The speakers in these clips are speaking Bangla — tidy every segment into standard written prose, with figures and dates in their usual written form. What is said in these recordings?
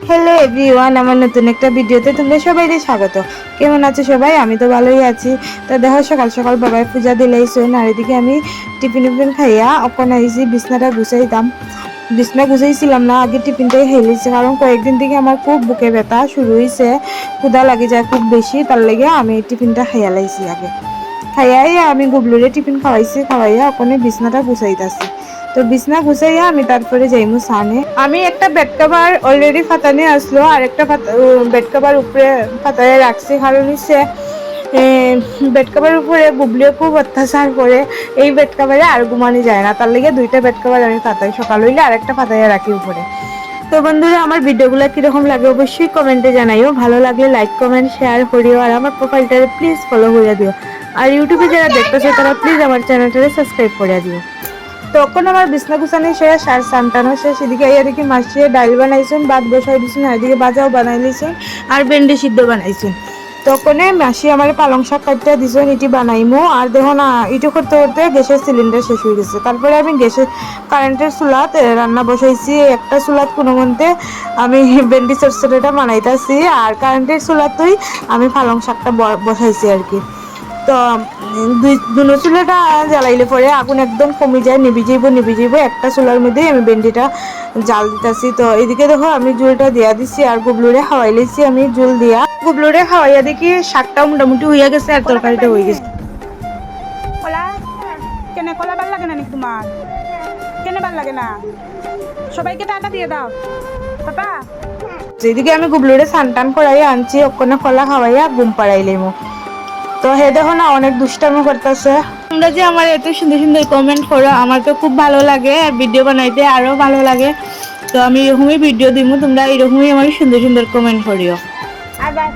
হ্যালো এভরিওয়ান, আমার নতুন একটা ভিডিওতে তোমরা সবাইকে স্বাগত। কেমন আছো সবাই? আমি তো ভালোই আছি। তো দেখো, সকাল সকাল বাবাই পূজা দিলাইছেন, আর এদিকে আমি টিফিন খাইয়া অখন আইছি বিছনাটা গুছাইতাম। বিছনা গুছাইছিলাম না, আগে টিফিনটাই খাইলেছি, কারণ কয়েকদিন থেকে আমার খুব বুকে ব্যথা শুরু হয়েছে, ক্ষুধা লাগে যায় খুব বেশি, তার লেগে আমি টিফিনটা খাইয়া লাইছি। আগে খাইয়াই আমি গুবলুরে টিফিন খাওয়াইছি, খাওয়াইয়া ওখানে বিছনাটা গুছাইতাছি। তো বিছনা গুছাইয়া আমি তারপরে যাইমু সানে। আমি একটা বেড কভার অলরেডি ফাতানে আসলো, আর একটা বেড কভার উপরে ফাতায় রাখছি, কারণ হচ্ছে বেড কভার উপরে বুবলিও খুব অত্যাচার করে। এই বেড কভারে আর ঘুমানো যায় না, তার লেগে দুইটা বেড কভার আমি ফাতাই, সকাল হইলে আরেকটা ফাতাইয়া রাখি উপরে। তো বন্ধুরা, আমার ভিডিওগুলো কিরকম লাগে অবশ্যই কমেন্টে জানাইও। ভালো লাগলে লাইক কমেন্ট শেয়ার করিও, আর আমার প্রোফাইলটারে প্লিজ ফলো করে দিও। আর ইউটিউবে যারা দেখতেছে তারা প্লিজ আমার চ্যানেলটারে সাবস্ক্রাইব করে দিও। তখন আমার বিছনা গুছানি শেষ আর সানটানো শেষ। এদিকে আইয়া দেখি মাসিয়ে ডাইল বানাইছেন, ভাত বসাই দিয়েছেন, আর এদিকে বাজাও বানাই লিছেন, আর ভেন্ডি সিদ্ধ বানাইছেন। তখন মাসি আমার পালং শাক কাটতে দিছেন, এটি বানাইমো। আর দেখো না, এটি করতে করতে গ্যাসের সিলিন্ডার শেষ হয়ে গেছে। তারপরে আমি কারেন্টের চুলাত রান্না বসাইছি। একটা চুলাত কোনো মধ্যে আমি ভেন্ডি চচ্চড়িটা বানাইতেছি, আর কারেন্টের চুলাতেই আমি পালং শাকটা বসাইছি আর কি। তো দুনো চুলাটা জ্বালাইলে পরে আগুন একদম কমে যায়, নিবি যাইব। একটা চুলার মধ্যেই আমি ভেন্ডিটা জাল দিতেছি। তো এদিকে দেখো, আমি জুলটা দিয়া দিছি, আর গুবলুরে খাওয়াই লিছি আমি জুল দিয়া। গুবলুরে খাওয়াইয়া দেখি শাকটা মোটামুটি হইয়া গেছে, আর তরকারিটা হয়ে গেছে। কলা কেন কলা ভাল লাগে না নাকি তোমার? কেন ভাল লাগে না? সবাইকে টাকা দিয়ে দাও পাপা। যেদিকে আমি গুবলুরে সানটান করাইয়া আনছি, ওখানে কলা খাওয়াইয়া ঘুম পাড়াইলাম। তো হে দেখো না, অনেক দুষ্টামি করতেছে। তোমরা যে আমার এত সুন্দর সুন্দর কমেন্ট করো, আমার তো খুব ভালো লাগে, আর ভিডিও বানাইতে আরো ভালো লাগে। তো আমি এরকমই ভিডিও দিব, তোমরা এরকমই আমার সুন্দর সুন্দর কমেন্ট করিও। আবার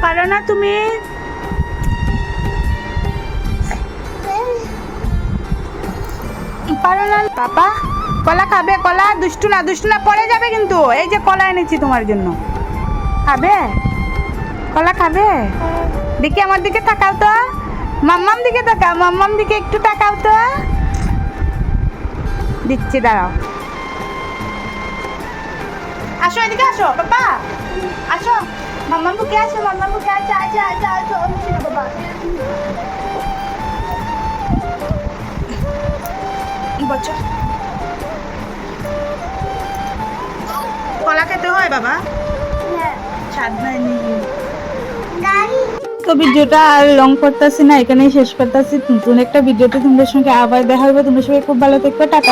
পারো না তুমি? পারো না পাপা? কলা খাবে? কলা দুষ্টু না পড়ে যাবে কিন্তু। এই যে কলা এনেছি তোমার জন্য, খাবে? কলা খাবে? দেখি আমার দিকে তাকাও তো, মাম্মাম দিকে তাকাও, মাম্মাম দিকে একটু তাকাও তো। দিচ্ছি, দাঁড়াও। আসো এদিকে, আসো পাপা, আসো। মাম্মাম বুকে আসো, মাম্মাম বুকে আসো, আসো আসো আসো। বাবা বচ্চা, কলা খেতে হয় বাবা? স্বাদ হয়নি। তো ভিডিওটা আর লং করতেছি না, এখানেই শেষ করতেছি। নতুন একটা ভিডিওতে তোমাদের সঙ্গে আবার দেখা হবে। তোমরা সবাই খুব ভালো থাকবে, টাটা।